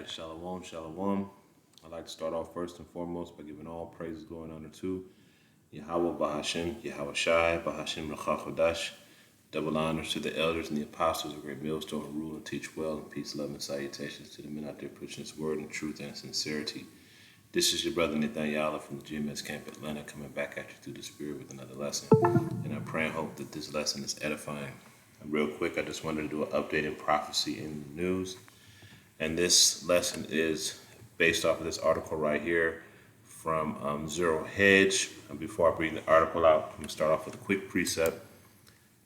right, shalom, shalom. I'd like to start off first and foremost by giving all praises, glory, and honor to Yahweh Bahashim, Yahweh Shai, Bahashim Rachachodash. Double honors to the elders and the apostles of Great Millstone who rule and teach well, and peace, love, and salutations to the men out there preaching His word in truth and sincerity. This is your brother Nathaniel from the GMS Camp Atlanta coming back at you through the Spirit with another lesson. And I pray and hope that this lesson is edifying. And real quick, I just wanted to do an update in prophecy in the news. And this lesson is based off of this article right here from Zero Hedge. And before I bring the article out, I'm going to start off with a quick precept.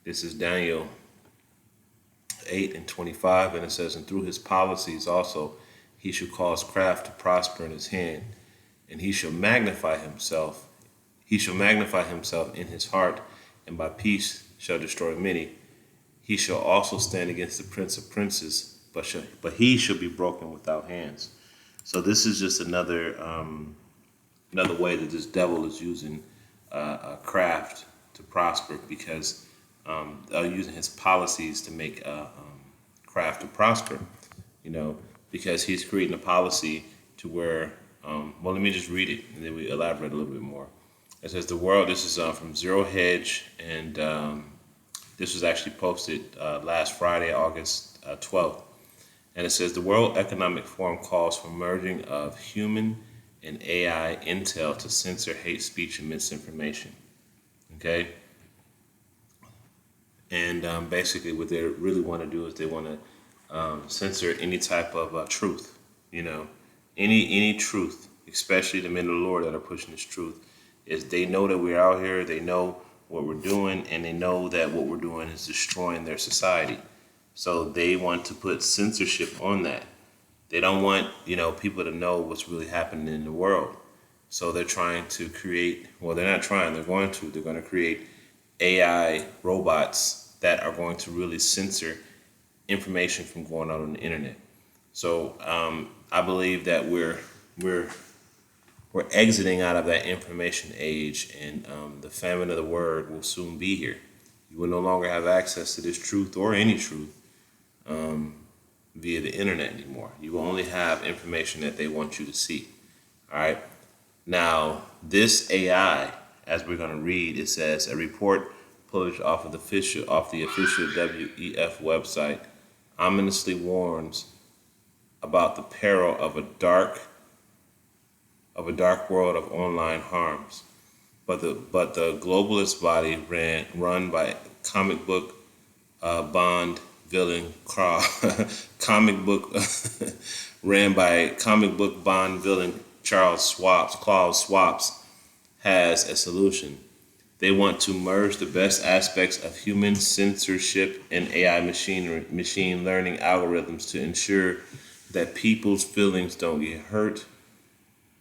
This is Daniel 8:25, and it says, "And through his policies also he shall cause craft to prosper in his hand, and he shall magnify himself. He shall magnify himself in his heart, and by peace shall destroy many. He shall also stand against the prince of princes, but he shall be broken without hands." So this is just another way that this devil is using a craft to prosper, because using his policies to make craft to prosper. Because he's creating a policy to where. Let me just read it and then we elaborate a little bit more. It says the world. This is from Zero Hedge, and this was actually posted last Friday, August 12th. And it says the World Economic Forum calls for merging of human and AI intel to censor hate speech and misinformation. Okay? And basically what they really want to do is they want to censor any type of truth. Any truth, especially the men of the Lord that are pushing this truth, is they know that we're out here, they know what we're doing, and they know that what we're doing is destroying their society. So they want to put censorship on that. They don't want, people to know what's really happening in the world. So they're trying to create, they're not trying, they're going to create AI robots that are going to really censor information from going out on the internet. So I believe that we're exiting out of that information age, and the famine of the word will soon be here. You will no longer have access to this truth or any truth via the internet anymore. You will only have information that they want you to see. All right. Now, this AI, as we're going to read, it says a report published off the official WEF website ominously warns about the peril of a dark world of online harms. But the globalist body run by comic book Bond villain Bond villain Klaus Schwab has a solution. They want to merge the best aspects of human censorship and AI machine learning algorithms to ensure that people's feelings don't get hurt,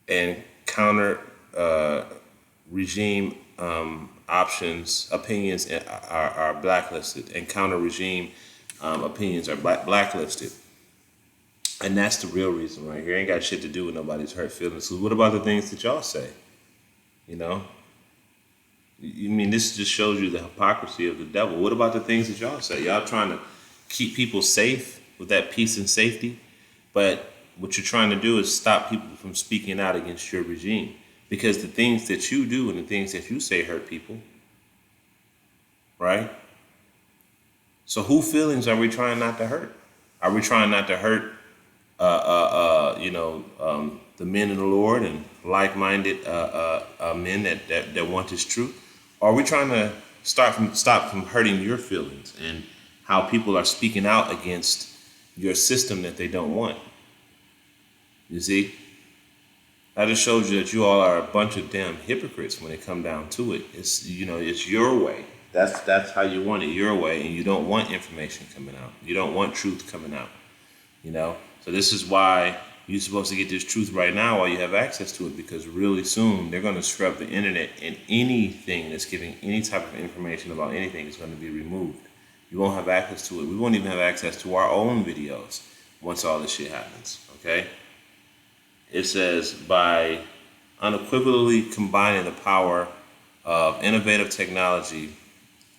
and counter regime opinions are blacklisted, and counter regime opinions are blacklisted. And that's the real reason right here. Ain't got shit to do with nobody's hurt feelings. So what about the things that y'all say? This just shows you the hypocrisy of the devil. What about the things that y'all say? Y'all trying to keep people safe with that peace and safety, but what you're trying to do is stop people from speaking out against your regime, because the things that you do and the things that you say hurt people, right? So whose feelings are we trying not to hurt? Are we trying not to hurt, the men of the Lord and like-minded men that want His truth? Or are we trying to stop from hurting your feelings and how people are speaking out against your system that they don't want? You see, that just shows you that you all are a bunch of damn hypocrites when it come down to it. It's it's your way. That's how you want it, your way, and you don't want information coming out. You don't want truth coming out. So this is why you're supposed to get this truth right now while you have access to it, because really soon they're going to scrub the internet, and anything that's giving any type of information about anything is going to be removed. You won't have access to it. We won't even have access to our own videos once all this shit happens. Okay. It says by unequivocally combining the power of innovative technology,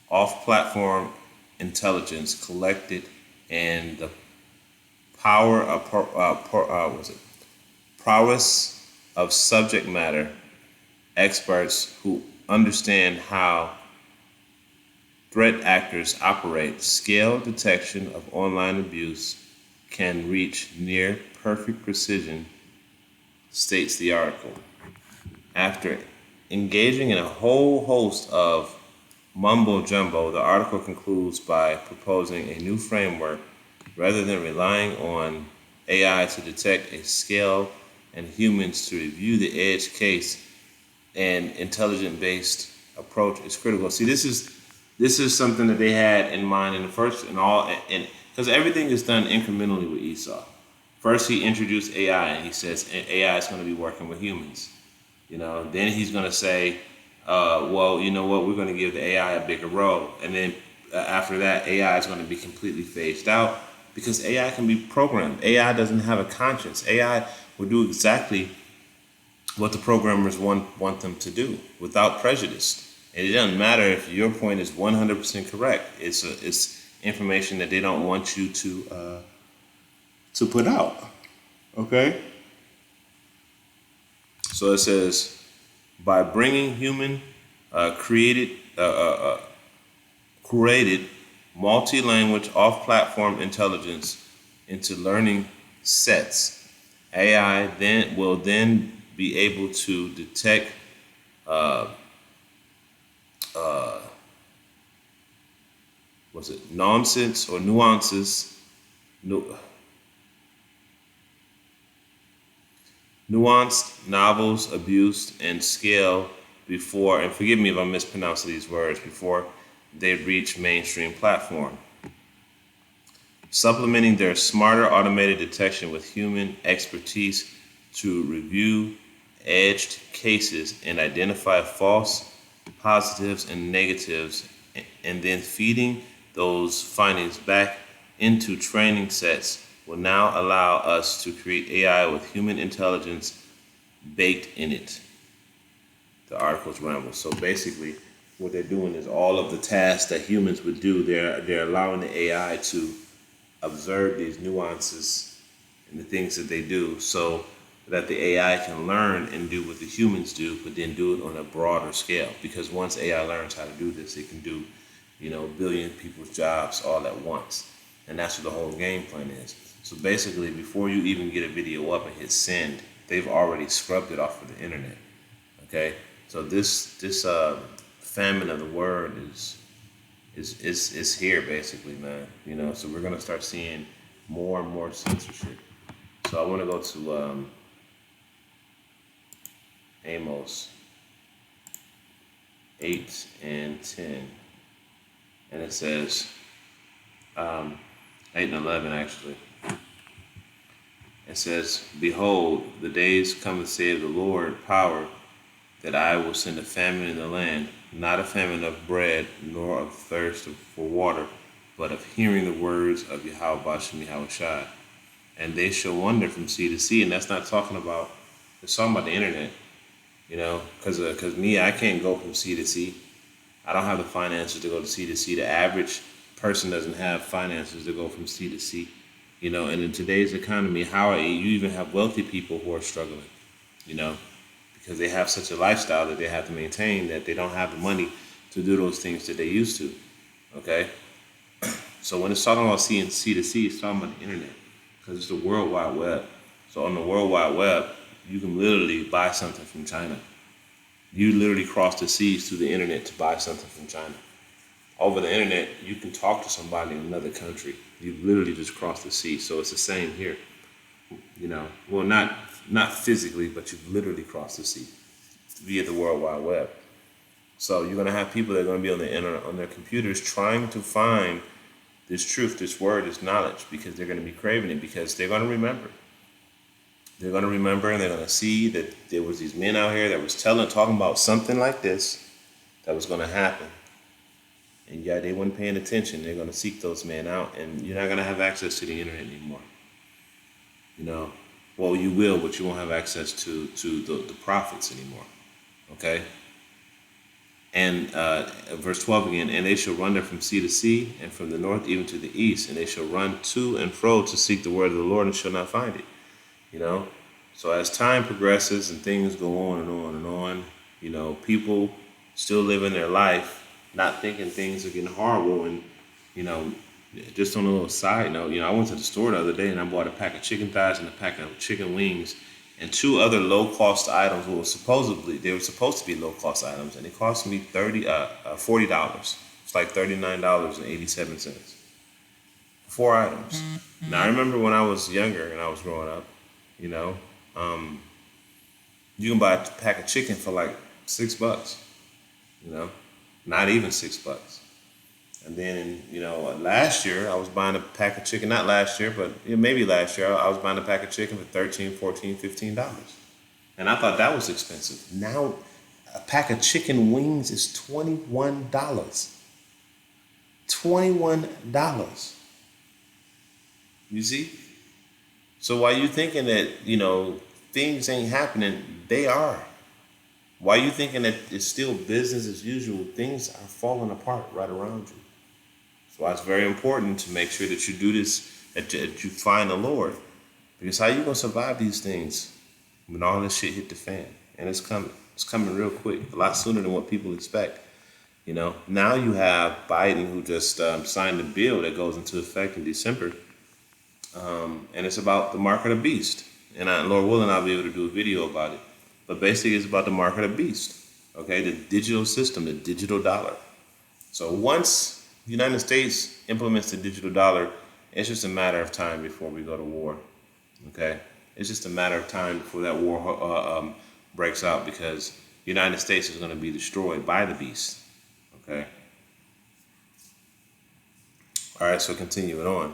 off-platform intelligence collected, and the was it prowess of subject matter experts who understand how threat actors operate. Scale detection of online abuse can reach near perfect precision, states the article. After engaging in a whole host of mumbo jumbo, the article concludes by proposing a new framework rather than relying on AI to detect a scale and humans to review the edge case. An intelligent based approach is critical. See, this is something that they had in mind in the first and because everything is done incrementally with Esau. First, he introduced AI, and he says AI is going to be working with humans. Then he's going to say, well, you know what? We're going to give the AI a bigger role, and then after that, AI is going to be completely phased out because AI can be programmed. AI doesn't have a conscience. AI will do exactly what the programmers want them to do without prejudice. And it doesn't matter if your point is 100% correct. It's information that they don't want you to put out. Okay. So it says, by bringing human created multi-language off-platform intelligence into learning sets, AI will then be able to detect nonsense or nuanced novels, abuse, and scale before, and forgive me if I'm mispronouncing these words, before they reach mainstream platform. Supplementing their smarter automated detection with human expertise to review edged cases and identify false positives and negatives, and then feeding those findings back into training sets will now allow us to create AI with human intelligence baked in it. The article's ramble. So basically, what they're doing is all of the tasks that humans would do, they're allowing the AI to observe these nuances and the things that they do, so that the AI can learn and do what the humans do, but then do it on a broader scale. Because once AI learns how to do this, it can do, a billion people's jobs all at once. And that's what the whole game plan is. So basically, before you even get a video up and hit send, they've already scrubbed it off of the internet. Okay? So this famine of the word is here basically, man. So we're gonna start seeing more and more censorship. So I want to go to Amos 8 and 10, and it says 8 and 11 actually. It says, "Behold, the days come to say of the Lord power, that I will send a famine in the land, not a famine of bread, nor of thirst for water, but of hearing the words of Yahweh Bashem Yahushai. And they shall wander from sea to sea." And that's not talking about, it's talking about the internet, because me, I can't go from sea to sea. I don't have the finances to go to sea to sea. The average person doesn't have finances to go from sea to sea. And in today's economy, you even have wealthy people who are struggling, because they have such a lifestyle that they have to maintain that they don't have the money to do those things that they used to. Okay? So when it's talking about sea to sea, it's talking about the internet, because it's the World Wide Web. So on the World Wide Web, you can literally buy something from China. You literally cross the seas through the internet to buy something from China. Over the internet, you can talk to somebody in another country. You literally just cross the sea. So it's the same here. Well, not physically, but you've literally crossed the sea via the World Wide Web. So you're going to have people that are going to be on the internet, on their computers, trying to find this truth, this word, this knowledge, because they're going to be craving it, because they're going to remember. They're going to remember, and they're going to see that there was these men out here that was talking about something like this that was going to happen. And yeah, they weren't paying attention. They're going to seek those men out, and you're not going to have access to the internet anymore. Well, you will, but you won't have access to the prophets anymore. Okay? And verse 12 again, and they shall run there from sea to sea, and from the north even to the east, and they shall run to and fro to seek the word of the Lord and shall not find it. You know? So as time progresses and things go on and on and on, people still living their life, not thinking things are getting horrible. And, you know, just on a little side note, I went to the store the other day and I bought a pack of chicken thighs and a pack of chicken wings and two other low-cost items. They were supposed to be low-cost items, and it cost me $40. It's like $39.87. 4 items. Now, I remember when I was younger and I was growing up, you know, you can buy a pack of chicken for like $6, not even $6. And then, last year I was buying a pack of chicken, not last year, but maybe last year, I was buying a pack of chicken for $13, $14, $15. And I thought that was expensive. Now, a pack of chicken wings is $21. $21. You see? So while you thinking that, things ain't happening, they are. While you thinking that it's still business as usual, things are falling apart right around you. So why it's very important to make sure that you do this, that you find the Lord. Because how you going to survive these things when all this shit hit the fan? And it's coming. It's coming real quick, a lot sooner than what people expect. Now you have Biden, who just signed a bill that goes into effect in December. And it's about the mark of the beast. And Lord willing, I'll be able to do a video about it. But basically, it's about the mark of the beast. Okay, the digital system, the digital dollar. So once the United States implements the digital dollar, it's just a matter of time before we go to war. Okay, it's just a matter of time before that war breaks out, because the United States is going to be destroyed by the beast. Okay. All right, so continuing on.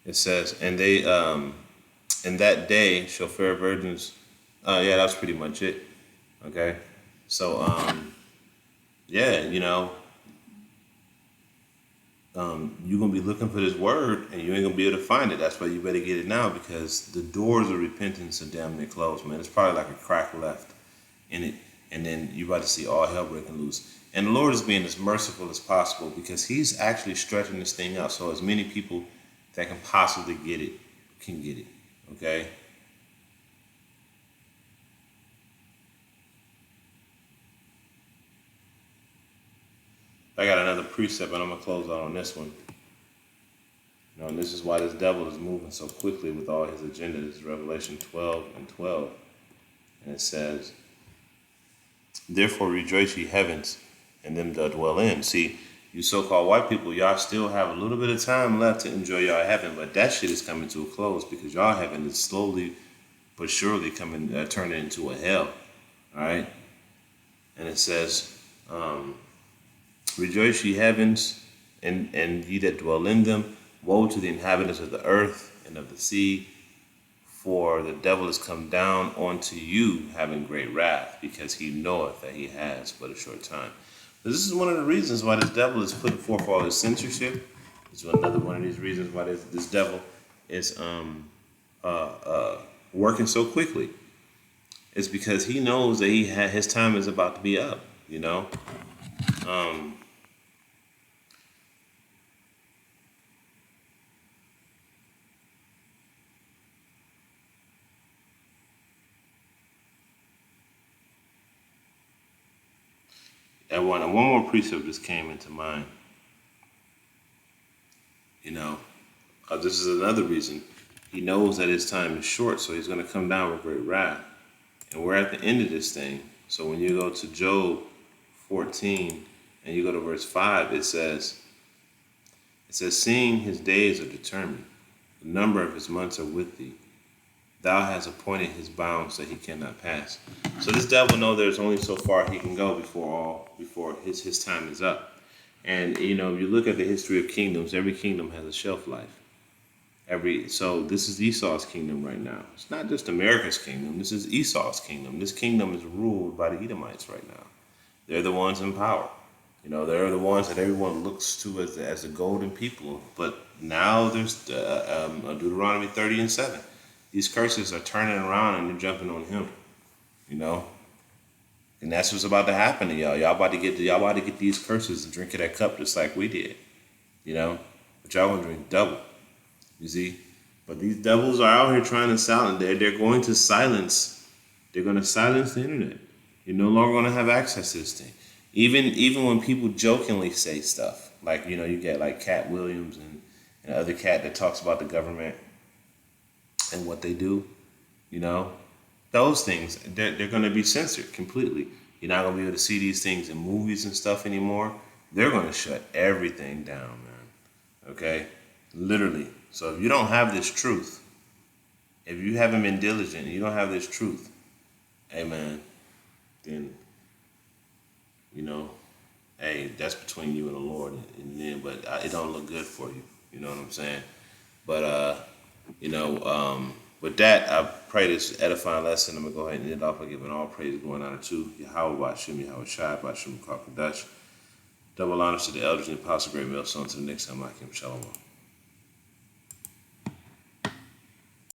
It says, and they, in that day shall fair virgins. Yeah, that's pretty much it. Okay. So, yeah, you're going to be looking for this word and you ain't going to be able to find it. That's why you better get it now, because the doors of repentance are damn near closed, man. It's probably like a crack left in it. And then you're about to see all hell breaking loose. And the Lord is being as merciful as possible, because he's actually stretching this thing out. So as many people that can possibly get it can get it. Okay? I got another precept, and I'm going to close out on this one. And this is why this devil is moving so quickly with all his agenda. This is Revelation 12:12. And it says, therefore rejoice ye heavens, and them that dwell in. See, you so-called white people, y'all still have a little bit of time left to enjoy y'all heaven, but that shit is coming to a close, because y'all heaven is slowly but surely turning into a hell. All right? And it says, rejoice ye heavens, and ye that dwell in them. Woe to the inhabitants of the earth and of the sea, for the devil is come down unto you, having great wrath, because he knoweth that he has but a short time. This is one of the reasons why this devil is putting forth all this censorship. It's another one of these reasons why this devil is working so quickly. It's because he knows that his time is about to be up. One more precept just came into mind. This is another reason. He knows that his time is short, so he's going to come down with great wrath. And we're at the end of this thing. So when you go to Job 14 and you go to verse 5, it says, seeing his days are determined, the number of his months are with thee. Thou hast appointed his bounds that he cannot pass. So this devil knows there's only so far he can go before his time is up. And if you look at the history of kingdoms, every kingdom has a shelf life. So this is Esau's kingdom right now. It's not just America's kingdom. This is Esau's kingdom. This kingdom is ruled by the Edomites right now. They're the ones in power. They're the ones that everyone looks to as the golden people. But now there's Deuteronomy 30:7. These curses are turning around and they're jumping on him, And that's what's about to happen to y'all. Y'all about to get these curses and drink of that cup just like we did. You know? But y'all gonna drink double. You see? But these devils are out here trying to silence. They're going to silence. They're going to silence the internet. You're no longer going to have access to this thing. Even when people jokingly say stuff, like, you know, you get like Cat Williams and other cat that talks about the government and what they do, you know, those things, they're going to be censored completely. You're not going to be able to see these things in movies and stuff anymore. They're going to shut everything down, man. Okay? Literally. So if you don't have this truth, if you haven't been diligent and you don't have this truth, hey, man, then, you know, hey, that's between you and the Lord. And then, but it don't look good for you. You know what I'm saying? But, you know, with that, I pray this edifying lesson. I'm going to go ahead and end off by giving all praise going on to Yahweh, Bashim, Yahweh Shai, Bashim, Kakadash. Double honors to the elders and the apostle, great male son, to the next time I came. Shalom.